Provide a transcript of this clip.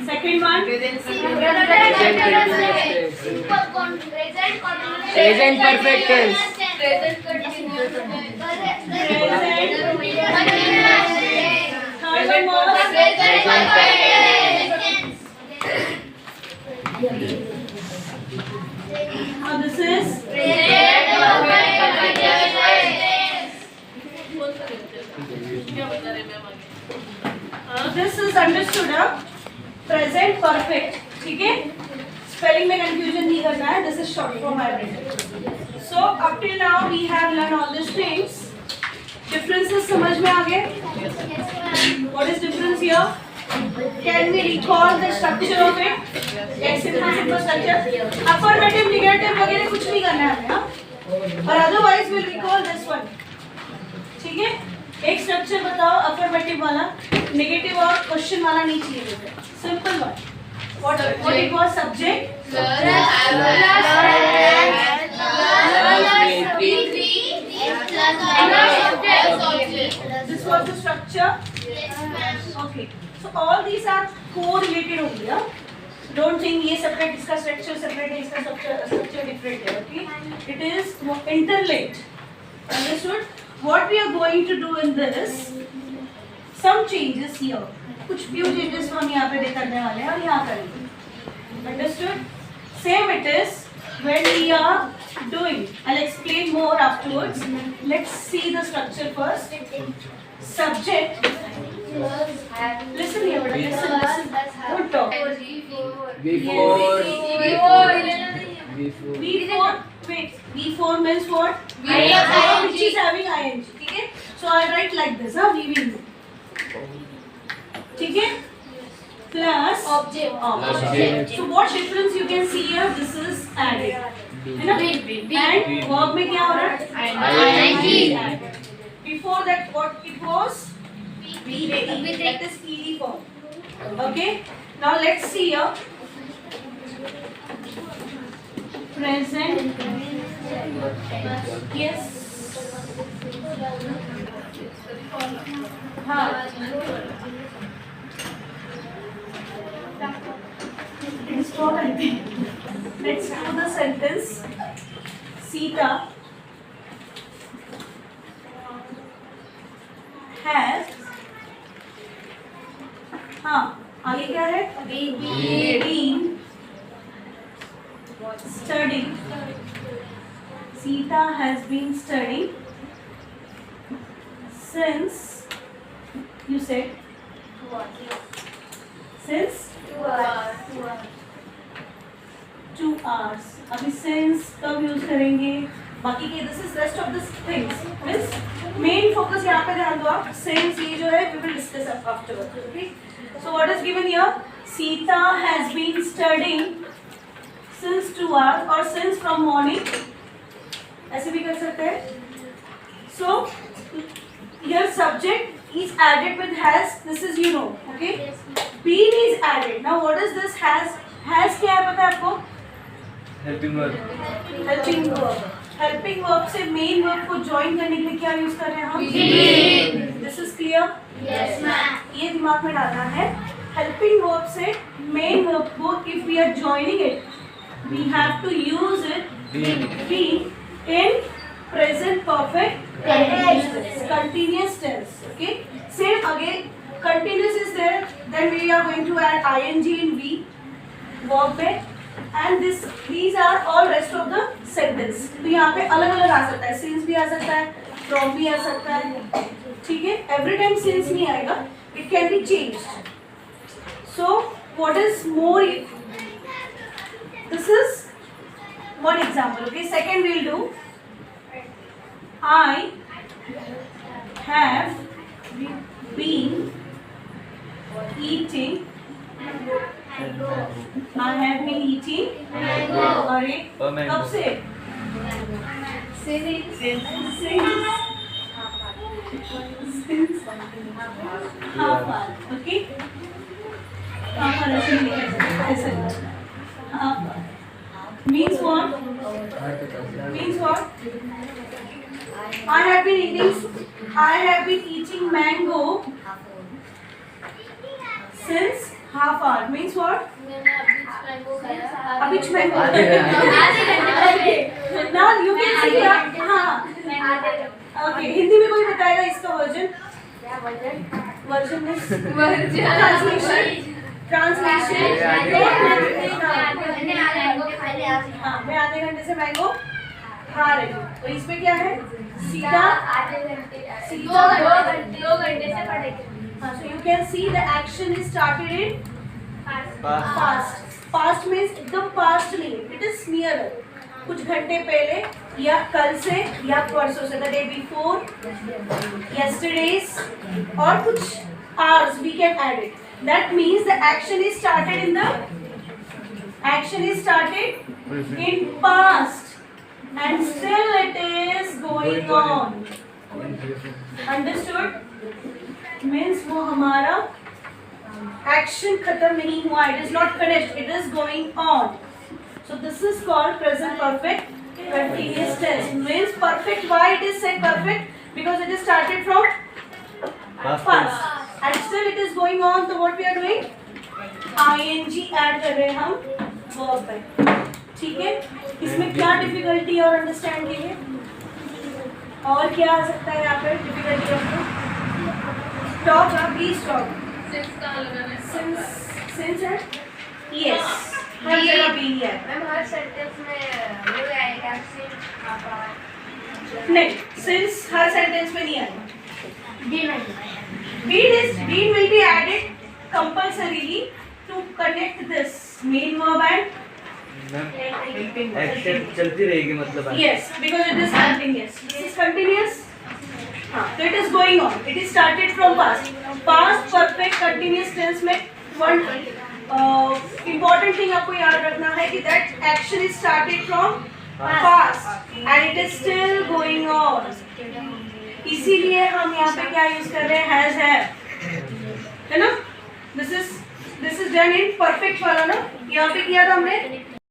Second one. Present perfect tense. Present. Third one was this is this is understood present perfect. ठीक है, spelling में confusion नहीं करना है. This is short form hybrid. So up till now we have learn all this things. Differences समझ में आ गए? What is difference here? Can we recall the structure of it? एक सिंपल स्ट्रक्चर. अफर्मेटिव नेगेटिव वगैरह कुछ नहीं करना है हमें, और otherwise will recall this one. ठीक है, एक स्ट्रक्चर बताओ अफर्मेटिव वाला, नेगेटिव और क्वेश्चन वाला नहीं चाहिए. Simple one. What it was? Subject. This was the structure. Okay. So all these are correlated हो गया. Don't think ये separate, इसका structure separate है, इसका structure different है. Okay. It is interlinked. Understood? What we are going to do in this? Some changes here. कुछ few changes हम यहाँ पे करने वाले हैं और यहाँ करेंगे. Understood? Same it is when we are doing. I'll explain more afterwards. Let's see the structure first. Subject. Listen here, listen. Don't talk. Before. Wait. Before means what? Which is having ing. Okay? So I write like this. Weaving. ठीक है, plus object. So what difference you can see here? This is added, है ना? And verb में क्या हो रहा है? ing. Before that what it was? That is ed form. Okay. Now let's see here. Present. Yes. हाँ. Install, I think. Let's do the sentence. Sita has. हाँ, आगे क्या है? Been studying. Sita has been studying since. You said. Since 2 hours. अभी since कब use करेंगे? बाकी के this is rest of the things. Means main focus यहाँ पे ध्यान दो आप. Since ये जो है we will discuss afterwards. Okay. So what is given here? Sita has been studying since 2 hours or since from morning. ऐसे भी कर सकते हैं. So here subject is added with has. This is you know. Okay. Been is added. Now what is this has? Has क्या है पता है आपको? Helping verb. Helping verb. Helping verb से main verb को join करने के लिए क्या use कर रहे हैं हम? This is clear? Yes, ma'am. ये दिमाग में डालना है. Helping verb से main verb को if we are joining it, we have to use it be in present perfect continuous tense. Okay. Same again. Continuous is there, then we are going to add ing in V verb में, and these are all rest of the sentence. तो यहाँ पे अलग अलग आ सकता है. Since भी आ सकता है, from भी आ सकता है. ठीक है, every time since नहीं आएगा, it can be changed. So what is more? This is one example. Okay, second we'll do. I have been eating. I have been eating. अरे कब से? Since half hour. Okay. half hour ऐसे नहीं लिखा जाता. ऐसे half hour. Means what? Means what? I have been eating mango since half hour means what? अभी आधे घंटे। ना यू कैन सी हाँ ओके हिंदी में कोई बताएगा इसका वर्जन? वर्जन में ट्रांसलेशन हाँ मैं आधे घंटे से मैंगो खा रही हूँ तो इसमें क्या है सीधा सीधा 2 घंटे से पढ़ेंगे। हाँ so you can see the action is started in past means एकदम past नहीं it is nearer कुछ घंटे पहले या कल से या परसों से the day before yesterday's और कुछ hours we can add it that means the action is started in past and still it is going on understood means वो हमारा action खत्म नहीं हुआ it is not finished it is going on so this is called present perfect continuous tense means perfect why it is said perfect because it is started from past and still it is going on so what we are doing ing add कर रहे हैं हम verb पे ठीक है इसमें क्या difficulty और अंडरस्टैंडिंग है और क्या आ सकता है यहाँ पे डिफिकल्टी आपको स्टॉप प्लीज स्टॉप सिंस है यस हर जगह बी है मैम हर सेंटेंस में वो आएगा नहीं सिंस हर सेंटेंस में नहीं आएगा been will be added compulsorily to connect this main verb and action चलती रहेगी मतलब yes because it is continuous this is continuous हाँ so it is going on it is started from past perfect continuous tense में one important thing आपको याद रखना है कि that action is started from past and it is still going on इसीलिए हम यहाँ पे क्या यूज कर रहे हैं has have है ना this is done in perfect वाला ना यहाँ पे किया था हमने